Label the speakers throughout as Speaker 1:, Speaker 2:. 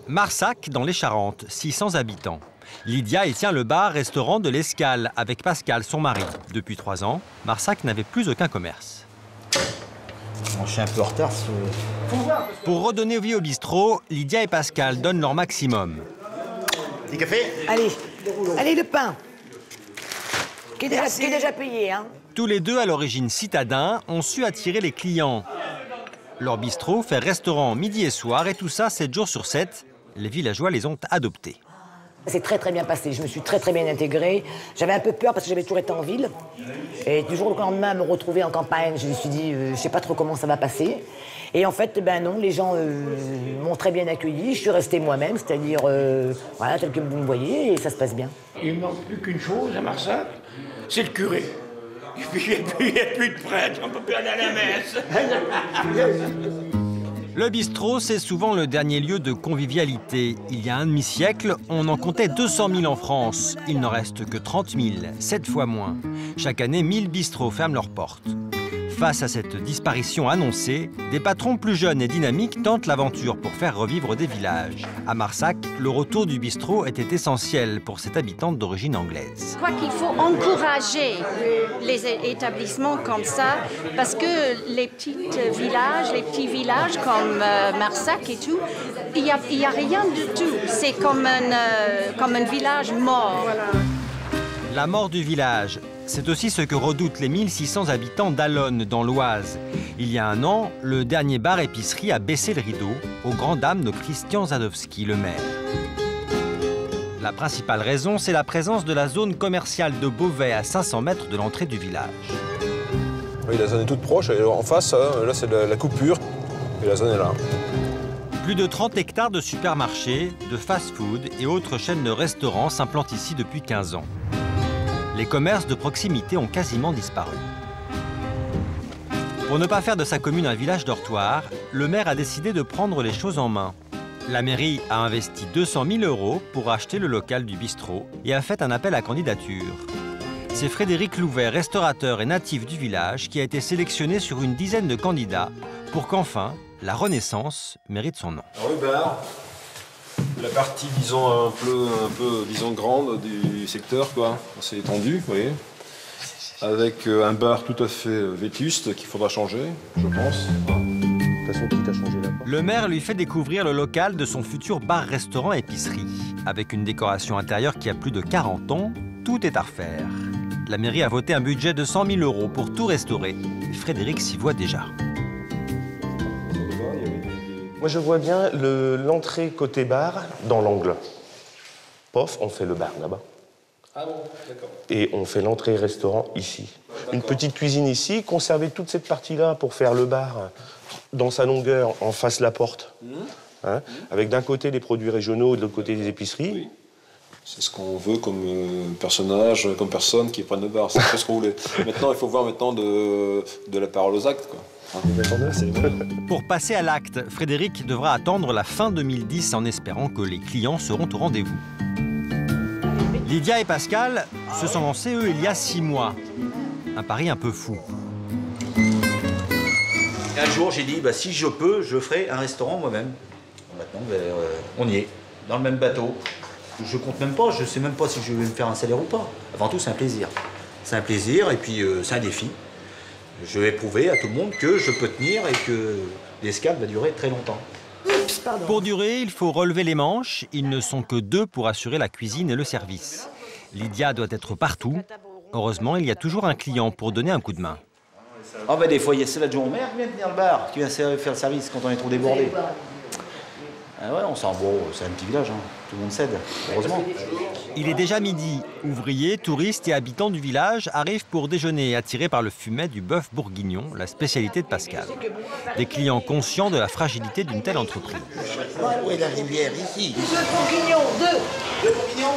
Speaker 1: Marsac, dans les Charentes, 600 habitants. Lydia y tient le bar-restaurant de l'Escale avec Pascal, son mari. Depuis 3 ans, Marsac n'avait plus aucun commerce.
Speaker 2: Je suis un peu en retard.
Speaker 1: Pour redonner vie au bistrot, Lydia et Pascal donnent leur maximum.
Speaker 2: Petit café?
Speaker 3: Allez, le pain. Qui est déjà payé, hein.
Speaker 1: Tous les deux, à l'origine citadins, ont su attirer les clients. Leur bistrot fait restaurant midi et soir, et tout ça 7 jours sur 7. Les villageois les ont adoptés.
Speaker 3: C'est très bien passé, je me suis très bien intégrée. J'avais un peu peur parce que j'avais toujours été en ville. Et du jour au lendemain, me retrouver en campagne, je me suis dit, je sais pas trop comment ça va passer. Et en fait, ben non, les gens m'ont très bien accueilli. Je suis restée moi-même, c'est-à-dire, voilà, tel que vous me voyez, et ça se passe bien.
Speaker 4: Il ne manque plus qu'une chose à Marsac, c'est le curé. Et puis il n'y a plus de prêtre, on ne peut plus aller à la messe.
Speaker 1: Le bistrot, c'est souvent le dernier lieu de convivialité. Il y a un demi-siècle, on en comptait 200 000 en France. Il n'en reste que 30 000, 7 fois moins. Chaque année, 1000 bistrots ferment leurs portes. Face à cette disparition annoncée, des patrons plus jeunes et dynamiques tentent l'aventure pour faire revivre des villages. À Marsac, le retour du bistrot était essentiel pour cette habitante d'origine anglaise.
Speaker 5: Je crois qu'il faut encourager les établissements comme ça, parce que les petits villages comme Marsac et tout, il y a rien du tout. C'est comme un village mort.
Speaker 1: La mort du village, c'est aussi ce que redoutent les 1600 habitants d'Allonne, dans l'Oise. Il y a 1 an, le dernier bar-épicerie a baissé le rideau, aux grandes dames de Christian Zadowski, le maire. La principale raison, c'est la présence de la zone commerciale de Beauvais, à 500 mètres de l'entrée du village.
Speaker 6: Oui, la zone est toute proche. Et en face, là, c'est la coupure. Et la zone est là.
Speaker 1: Plus de 30 hectares de supermarchés, de fast-food et autres chaînes de restaurants s'implantent ici depuis 15 ans. Les commerces de proximité ont quasiment disparu. Pour ne pas faire de sa commune un village dortoir, le maire a décidé de prendre les choses en main. La mairie a investi 200 000 € pour acheter le local du bistrot et a fait un appel à candidature. C'est Frédéric Louvet, restaurateur et natif du village, qui a été sélectionné sur une dizaine de candidats pour qu'enfin, la Renaissance mérite son nom.
Speaker 6: Alors le bar, la partie, disons, un peu disons, grande du secteur, quoi, assez étendue, vous voyez, avec un bar tout à fait vétuste qu'il faudra changer, je pense. De toute façon, quitte à changer là.
Speaker 1: Le maire lui fait découvrir le local de son futur bar-restaurant-épicerie. Avec une décoration intérieure qui a plus de 40 ans, tout est à refaire. La mairie a voté un budget de 100 000 € pour tout restaurer. Frédéric s'y voit déjà.
Speaker 7: Moi, je vois bien l'entrée côté bar dans l'angle. Pof, on fait le bar là-bas.
Speaker 6: Ah bon, d'accord.
Speaker 7: Et on fait l'entrée restaurant ici. Une petite cuisine ici, conserver toute cette partie-là pour faire le bar dans sa longueur, en face la porte. Hein, avec d'un côté les produits régionaux et de l'autre côté les épiceries.
Speaker 6: Oui. C'est ce qu'on veut comme personnage, comme personne qui prenne le bar. C'est ce qu'on voulait. Maintenant, il faut voir maintenant de la parole aux actes, quoi.
Speaker 1: Pour passer à l'acte, Frédéric devra attendre la fin 2010 en espérant que les clients seront au rendez-vous. Lydia et Pascal se sont lancés, eux, il y a 6 mois. Un pari un peu fou.
Speaker 2: Un jour, j'ai dit, si je peux, je ferai un restaurant moi-même. Maintenant, on y est, dans le même bateau. Je compte même pas, je sais même pas si je vais me faire un salaire ou pas. Avant tout, c'est un plaisir. C'est un plaisir et puis c'est un défi. Je vais prouver à tout le monde que je peux tenir et que l'Escale va durer très longtemps.
Speaker 1: Pour durer, il faut relever les manches. Ils ne sont que 2 pour assurer la cuisine et le service. Lydia doit être partout. Heureusement, il y a toujours un client pour donner un coup de main.
Speaker 2: Ah des fois, il y a l'adjoint au maire qui vient tenir le bar, qui vient faire le service quand on est trop débordé. Ah ouais, on sent bon, c'est un petit village, hein. Tout le monde cède, heureusement.
Speaker 1: Il est déjà midi. Ouvriers, touristes et habitants du village arrivent pour déjeuner, attirés par le fumet du bœuf bourguignon, la spécialité de Pascal. Des clients conscients de la fragilité d'une telle entreprise.
Speaker 4: Où est la rivière, ici?
Speaker 3: 2 bourguignons, 2
Speaker 4: bourguignons.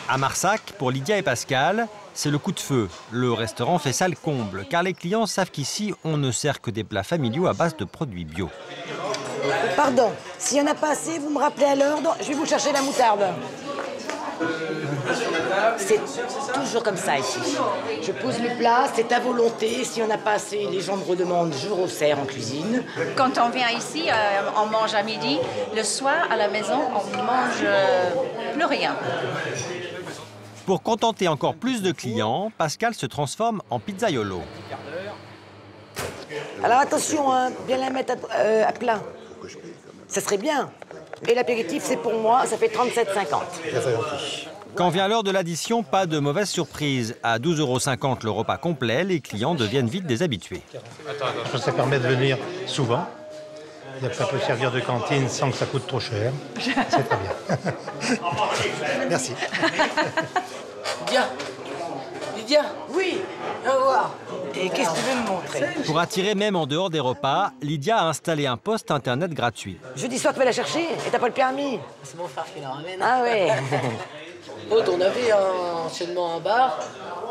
Speaker 1: À Marsac, pour Lydia et Pascal, c'est le coup de feu. Le restaurant fait salle comble, car les clients savent qu'ici, on ne sert que des plats familiaux à base de produits bio.
Speaker 3: Pardon, s'il n'y en a pas assez, vous me rappelez à l'ordre, je vais vous chercher la moutarde. C'est toujours comme ça ici. Je pose le plat, c'est à volonté. Si on n'a pas assez, les gens me redemandent, je resserre en cuisine.
Speaker 5: Quand on vient ici, on mange à midi. Le soir, à la maison, on mange plus rien.
Speaker 1: Pour contenter encore plus de clients, Pascal se transforme en pizzaiolo.
Speaker 3: Alors attention, hein, bien la mettre à plat. Ça serait bien. Et l'apéritif, c'est pour moi, ça fait 37,50.
Speaker 1: Quand vient l'heure de l'addition, pas de mauvaise surprise. À 12,50 € le repas complet, les clients deviennent vite des habitués.
Speaker 8: Ça permet de venir souvent. Ça peut servir de cantine sans que ça coûte trop cher. C'est très bien. Merci.
Speaker 3: Lydia, oui, viens voir. Et qu'est-ce que tu veux me montrer?
Speaker 1: Pour attirer même en dehors des repas, Lydia a installé un poste internet gratuit.
Speaker 3: Jeudi soir, tu vas la chercher et t'as pas le permis.
Speaker 9: C'est mon frère qui la ramène.
Speaker 3: Ah ouais.
Speaker 9: Autre, on avait anciennement un bar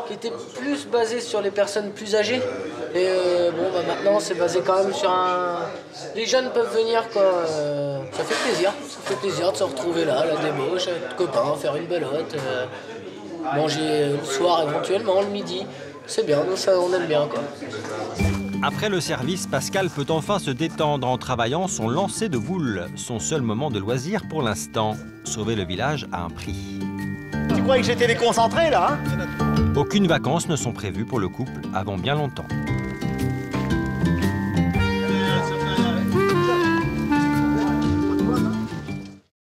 Speaker 9: qui était plus basé sur les personnes plus âgées. Et maintenant, c'est basé quand même sur un... Les jeunes peuvent venir, quoi. Ça fait plaisir. Ça fait plaisir de se retrouver là, à la débauche, avec copains, faire une belote, manger le soir éventuellement, le midi. C'est bien, nous, ça, on aime bien, quoi.
Speaker 1: Après le service, Pascal peut enfin se détendre en travaillant son lancer de boules. Son seul moment de loisir pour l'instant. Sauver le village à un prix.
Speaker 10: Tu croyais que j'étais déconcentré, là, hein?
Speaker 1: Aucune vacances ne sont prévues pour le couple avant bien longtemps.